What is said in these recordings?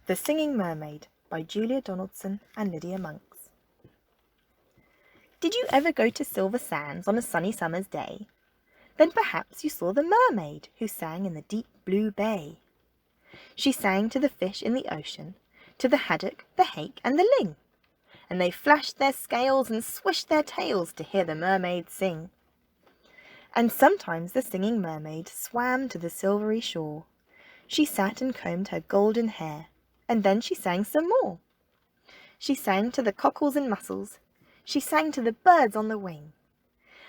The Singing Mermaid by Julia Donaldson and Lydia. Did you ever go to Silver Sands on a sunny summer's day? Then perhaps you saw the mermaid who sang in the deep blue bay. She sang to the fish in the ocean, to the haddock, the hake and the ling, and they flashed their scales and swished their tails to hear the mermaid sing. And sometimes the singing mermaid swam to the silvery shore. She sat and combed her golden hair, and then she sang some more. She sang to the cockles and mussels, she sang to the birds on the wing,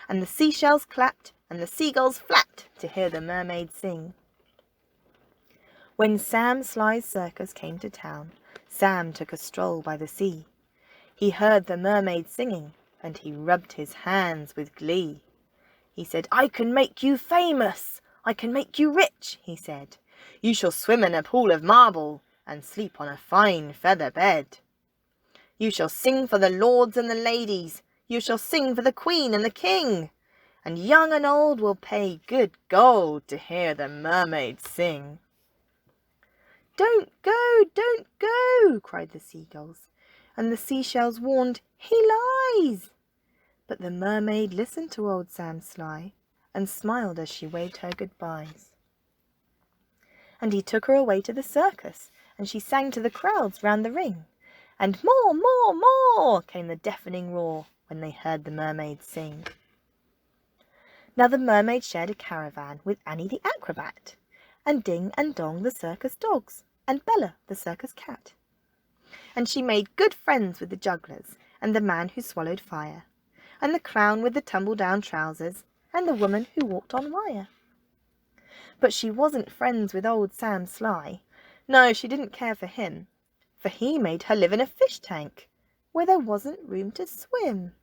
and the seashells clapped and the seagulls flapped to hear the mermaid sing. When Sam Sly's circus came to town, Sam took a stroll by the sea. He heard the mermaid singing, and he rubbed his hands with glee. He said, "I can make you famous, I can make you rich," he said. "You shall swim in a pool of marble, and sleep on a fine feather bed. You shall sing for the lords and the ladies, you shall sing for the queen and the king, and young and old will pay good gold to hear the mermaid sing." "Don't go," cried the seagulls, and the seashells warned, "He lies." But the mermaid listened to old Sam Sly and smiled as she waved her goodbyes. And he took her away to the circus, and she sang to the crowds round the ring, and more, more, more came the deafening roar when they heard the mermaid sing. Now the mermaid shared a caravan with Annie the acrobat, and Ding and Dong the circus dogs, and Bella the circus cat. And she made good friends with the jugglers, and the man who swallowed fire, and the clown with the tumble-down trousers, and the woman who walked on wire. But she wasn't friends with old Sam Sly. No, she didn't care for him, for he made her live in a fish tank, where there wasn't room to swim.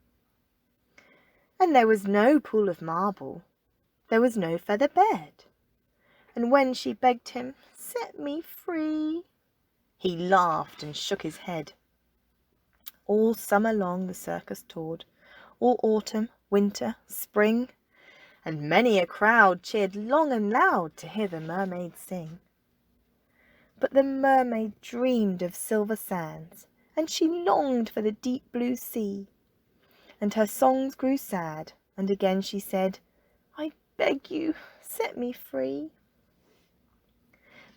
And there was no pool of marble, there was no feather bed, and when she begged him, "Set me free," he laughed and shook his head. All summer long the circus toured, all autumn, winter, spring, and many a crowd cheered long and loud to hear the mermaid sing. But the mermaid dreamed of silver sands, and she longed for the deep blue sea, and her songs grew sad, and again she said, "I beg you, set me free."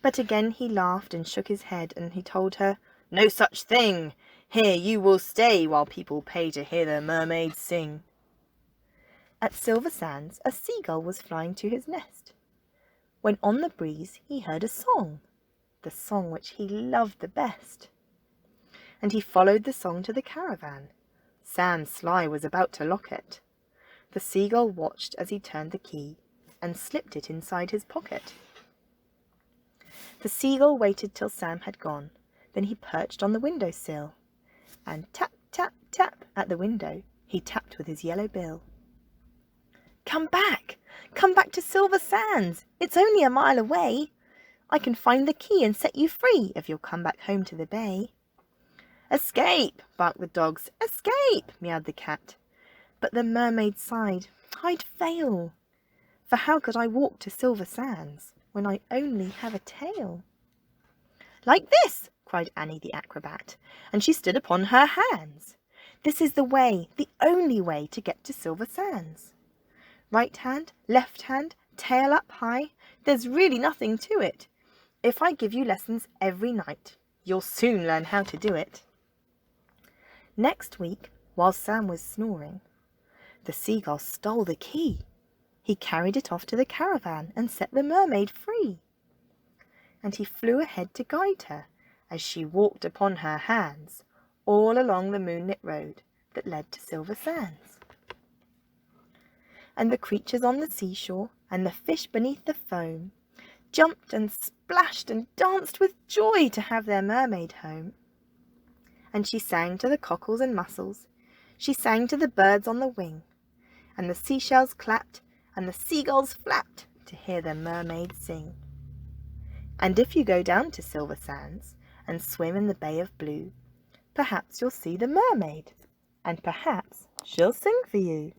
But again he laughed and shook his head, and he told her, "No such thing! Here you will stay while people pay to hear the mermaid sing." At Silver Sands a seagull was flying to his nest, when on the breeze he heard a song, the song which he loved the best. And he followed the song to the caravan. Sam Sly was about to lock it. The seagull watched as he turned the key and slipped it inside his pocket. The seagull waited till Sam had gone, then he perched on the window sill, and tap, tap, tap at the window he tapped with his yellow bill. Come back to Silver Sands, it's only a mile away. I can find the key and set you free if you'll come back home to the bay." "Escape!" barked the dogs. "Escape!" meowed the cat. But the mermaid sighed, "I'd fail, for how could I walk to Silver Sands when I only have a tail?" "Like this!" cried Annie the acrobat, and she stood upon her hands. "This is the way, the only way to get to Silver Sands. Right hand, left hand, tail up high, there's really nothing to it. If I give you lessons every night, you'll soon learn how to do it." Next week, while Sam was snoring, the seagull stole the key. He carried it off to the caravan and set the mermaid free. And he flew ahead to guide her as she walked upon her hands all along the moonlit road that led to Silver Sands. And the creatures on the seashore and the fish beneath the foam jumped and splashed and danced with joy to have their mermaid home. And she sang to the cockles and mussels, she sang to the birds on the wing, and the seashells clapped and the seagulls flapped to hear the mermaid sing. And if you go down to Silver Sands and swim in the Bay of Blue, perhaps you'll see the mermaid, and perhaps she'll sing for you.